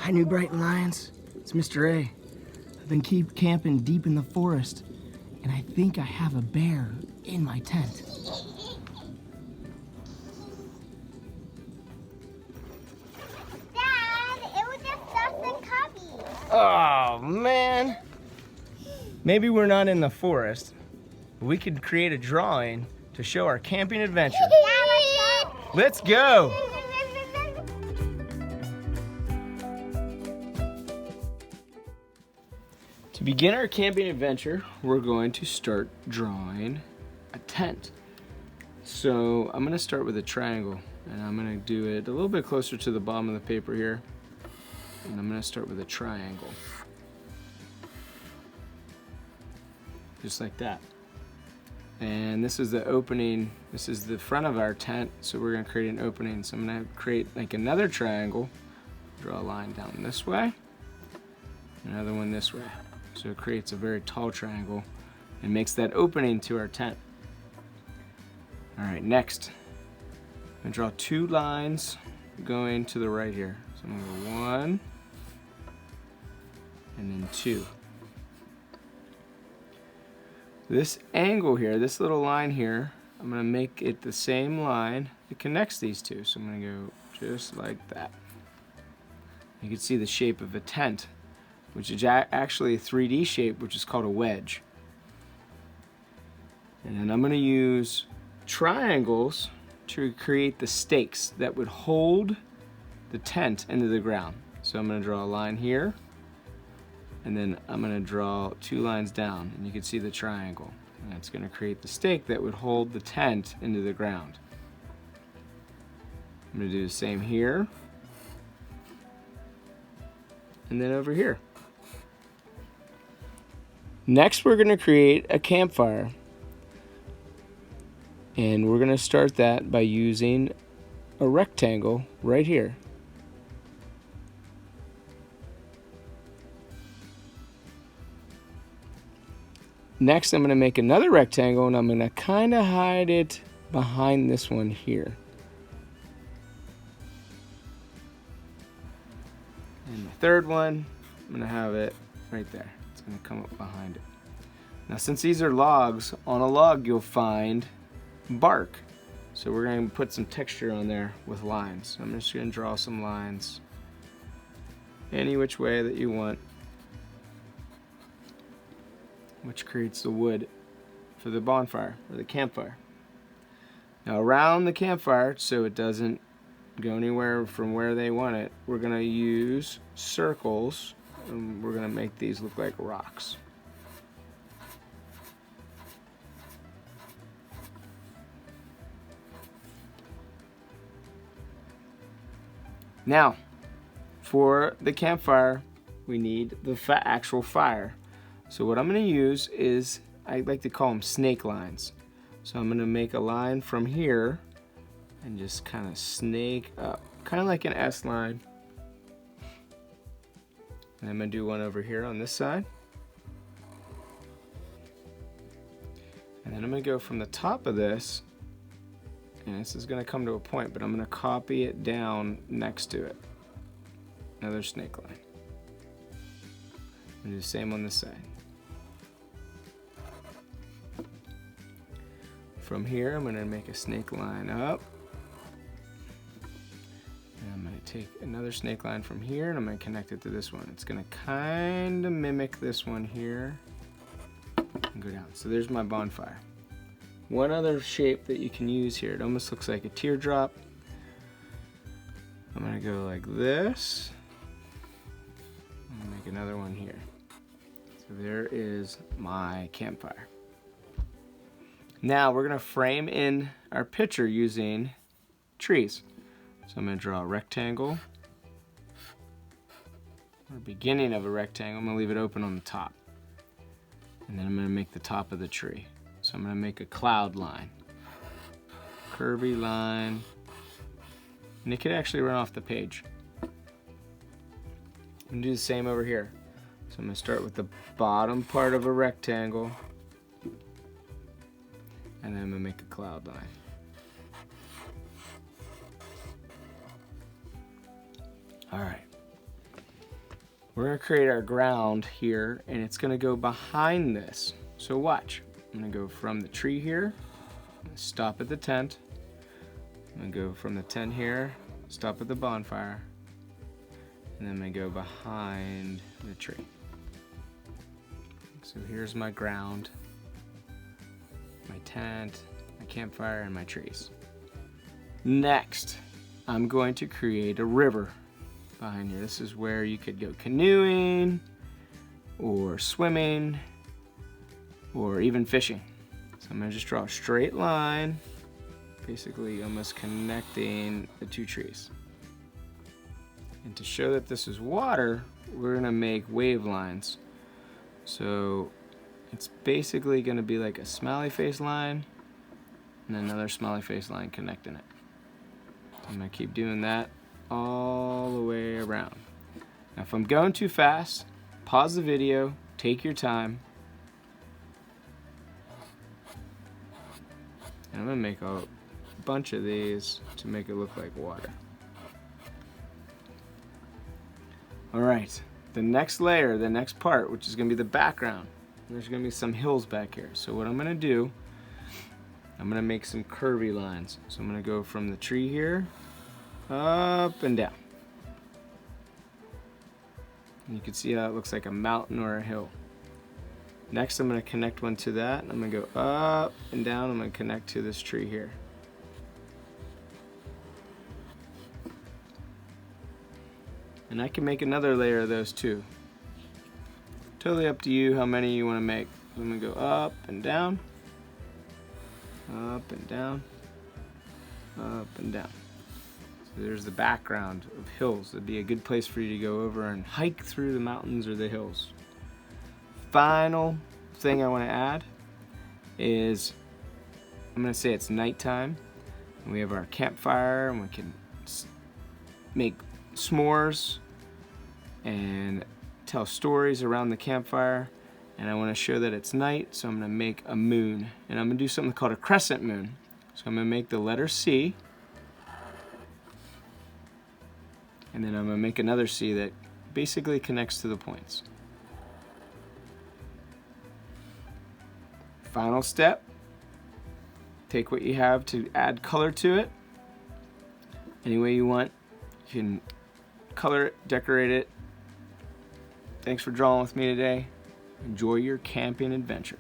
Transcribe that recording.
Hi, New Brighton Lions. It's Mr. A. I've been camping deep in the forest, and I think I have a bear in my tent. Dad, it was just us and Cubby. Oh, man. Maybe we're not in the forest, but we could create a drawing to show our camping adventure. Yeah, Let's go. To begin our camping adventure, we're going to start drawing a tent. So I'm going to start with a triangle, and I'm going to do it a little bit closer to the bottom of the paper here. And I'm going to start with a triangle. Just like that. And this is the opening, this is the front of our tent, so we're going to create an opening. So I'm going to create like another triangle, draw a line down this way, another one this way. So it creates a very tall triangle and makes that opening to our tent. All right, next, I'm gonna draw two lines going to the right here. So I'm gonna go 1 and then 2. This angle here, this little line here, I'm gonna make it the same line that connects these two. So I'm gonna go just like that. You can see the shape of a tent, which is actually a 3D shape, which is called a wedge. And then I'm going to use triangles to create the stakes that would hold the tent into the ground. So I'm going to draw a line here, and then I'm going to draw 2 lines down, and you can see the triangle. And that's going to create the stake that would hold the tent into the ground. I'm going to do the same here, and then over here. Next, we're going to create a campfire. And we're going to start that by using a rectangle right here. Next, I'm going to make another rectangle, and I'm going to kind of hide it behind this one here. And the third one, I'm going to have it right there. It's going to come up behind it. Now, since these are logs, on a log you'll find bark. So we're going to put some texture on there with lines. So I'm just going to draw some lines any which way that you want, which creates the wood for the bonfire or the campfire. Now, around the campfire, so it doesn't go anywhere from where they want it, we're going to use circles, and we're going to make these look like rocks. Now, for the campfire, we need the actual fire. So what I'm going to use is, I like to call them snake lines. So I'm going to make a line from here and just kind of snake up, kind of like an S line. And I'm going to do one over here on this side. And then I'm going to go from the top of this, and this is going to come to a point, but I'm going to copy it down next to it. Another snake line. And do the same on this side. From here, I'm going to make a snake line up. And I'm going to take another snake line from here, and I'm going to connect it to this one. It's going to kind of mimic this one here and go down. So there's my bonfire. One other shape that you can use here, it almost looks like a teardrop. I'm going to go like this. I'm going to make another one here. So there is my campfire. Now we're going to frame in our picture using trees. So I'm going to draw a rectangle, or beginning of a rectangle. I'm going to leave it open on the top. And then I'm going to make the top of the tree. So I'm going to make a cloud line, curvy line, and it could actually run off the page. I'm going to do the same over here. So I'm going to start with the bottom part of a rectangle, and then I'm going to make a cloud line. All right. We're gonna create our ground here, and it's gonna go behind this. So watch. I'm gonna go from the tree here, stop at the tent. I'm gonna go from the tent here, stop at the bonfire, and then I'm gonna go behind the tree. So here's my ground, my tent, my campfire, and my trees. Next, I'm going to create a river behind here. This is where you could go canoeing, or swimming, or even fishing. So I'm gonna just draw a straight line, basically almost connecting the two trees. And to show that this is water, we're gonna make wave lines. So it's basically gonna be like a smiley face line and another smiley face line connecting it. So I'm gonna keep doing that all the way around. Now if I'm going too fast, pause the video, take your time. And I'm gonna make a bunch of these to make it look like water. All right, the next layer, the next part, which is gonna be the background. There's gonna be some hills back here. So what I'm gonna do, I'm gonna make some curvy lines. So I'm gonna go from the tree here, up and down. And you can see how it looks like a mountain or a hill. Next, I'm gonna connect one to that. I'm gonna go up and down. I'm gonna connect to this tree here. And I can make another layer of those too. Totally up to you how many you wanna make. I'm gonna go up and down, up and down, up and down. So there's the background of hills. That'd be a good place for you to go over and hike through the mountains or the hills. Final thing I want to add is, I'm going to say it's nighttime, and we have our campfire, and we can make s'mores and tell stories around the campfire. And I want to show that it's night, so I'm going to make a moon, and I'm going to do something called a crescent moon. So I'm going to make the letter C, and then I'm going to make another C that basically connects to the points. Final step, take what you have to add color to it. Any way you want. You can color it, decorate it. Thanks for drawing with me today. Enjoy your camping adventure.